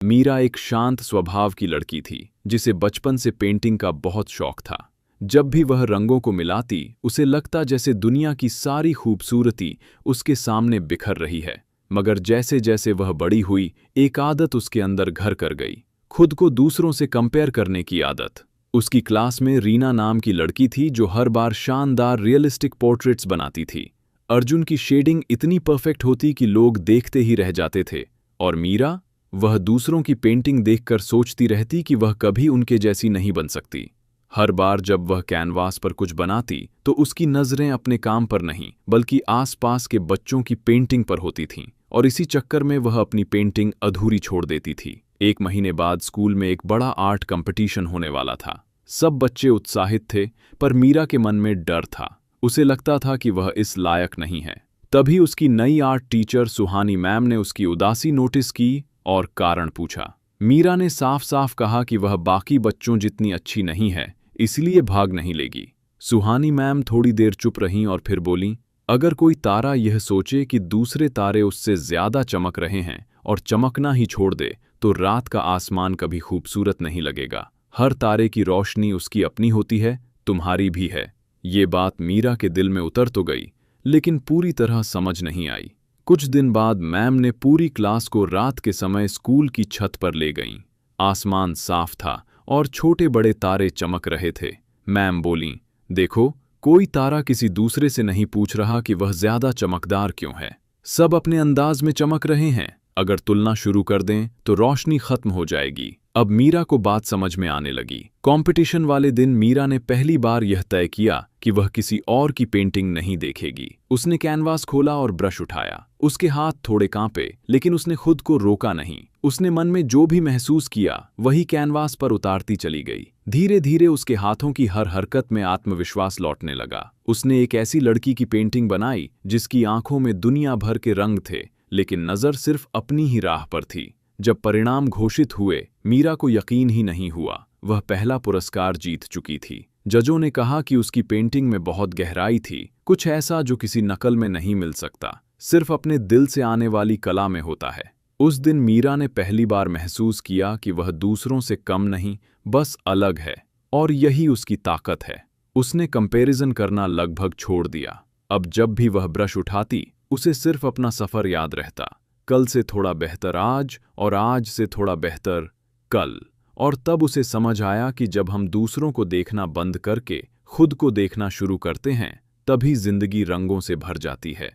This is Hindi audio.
मीरा एक शांत स्वभाव की लड़की थी जिसे बचपन से पेंटिंग का बहुत शौक था। जब भी वह रंगों को मिलाती उसे लगता जैसे दुनिया की सारी खूबसूरती उसके सामने बिखर रही है। मगर जैसे जैसे वह बड़ी हुई एक आदत उसके अंदर घर कर गई, खुद को दूसरों से कंपेयर करने की आदत। उसकी क्लास में रीना नाम की लड़की थी जो हर बार शानदार रियलिस्टिक पोर्ट्रेट्स बनाती थी। अर्जुन की शेडिंग इतनी परफेक्ट होती कि लोग देखते ही रह जाते थे, और मीरा, वह दूसरों की पेंटिंग देखकर सोचती रहती कि वह कभी उनके जैसी नहीं बन सकती। हर बार जब वह कैनवास पर कुछ बनाती तो उसकी नज़रें अपने काम पर नहीं बल्कि आसपास के बच्चों की पेंटिंग पर होती थीं, और इसी चक्कर में वह अपनी पेंटिंग अधूरी छोड़ देती थी। एक महीने बाद स्कूल में एक बड़ा आर्ट कंपटीशन होने वाला था। सब बच्चे उत्साहित थे, पर मीरा के मन में डर था। उसे लगता था कि वह इस लायक नहीं है। तभी उसकी नई आर्ट टीचर सुहानी मैम ने उसकी उदासी नोटिस की और कारण पूछा। मीरा ने साफ साफ कहा कि वह बाकी बच्चों जितनी अच्छी नहीं है, इसलिए भाग नहीं लेगी। सुहानी मैम थोड़ी देर चुप रहीं और फिर बोलीं, अगर कोई तारा यह सोचे कि दूसरे तारे उससे ज्यादा चमक रहे हैं और चमकना ही छोड़ दे, तो रात का आसमान कभी खूबसूरत नहीं लगेगा। हर तारे की रोशनी उसकी अपनी होती है, तुम्हारी भी है। ये बात मीरा के दिल में उतर तो गई, लेकिन पूरी तरह समझ नहीं आई। कुछ दिन बाद मैम ने पूरी क्लास को रात के समय स्कूल की छत पर ले गईं। आसमान साफ था और छोटे बड़े तारे चमक रहे थे। मैम बोलीं, देखो, कोई तारा किसी दूसरे से नहीं पूछ रहा कि वह ज्यादा चमकदार क्यों है। सब अपने अंदाज में चमक रहे हैं। अगर तुलना शुरू कर दें तो रोशनी खत्म हो जाएगी। अब मीरा को बात समझ में आने लगी। कंपटीशन वाले दिन मीरा ने पहली बार यह तय किया कि वह किसी और की पेंटिंग नहीं देखेगी। उसने कैनवास खोला और ब्रश उठाया। उसके हाथ थोड़े कांपे, लेकिन उसने खुद को रोका नहीं। उसने मन में जो भी महसूस किया वही कैनवास पर उतारती चली गई। धीरे धीरे उसके हाथों की हर हरकत में आत्मविश्वास लौटने लगा। उसने एक ऐसी लड़की की पेंटिंग बनाई जिसकी आंखों में दुनिया भर के रंग थे, लेकिन नजर सिर्फ अपनी ही राह पर थी। जब परिणाम घोषित हुए, मीरा को यकीन ही नहीं हुआ। वह पहला पुरस्कार जीत चुकी थी। जजों ने कहा कि उसकी पेंटिंग में बहुत गहराई थी, कुछ ऐसा जो किसी नकल में नहीं मिल सकता, सिर्फ अपने दिल से आने वाली कला में होता है। उस दिन मीरा ने पहली बार महसूस किया कि वह दूसरों से कम नहीं, बस अलग है, और यही उसकी ताकत है। उसने कंपैरिजन करना लगभग छोड़ दिया। अब जब भी वह ब्रश उठाती, उसे सिर्फ अपना सफर याद रहता। कल से थोड़ा बेहतर आज, और आज से थोड़ा बेहतर कल। और तब उसे समझ आया कि जब हम दूसरों को देखना बंद करके खुद को देखना शुरू करते हैं, तभी जिंदगी रंगों से भर जाती है।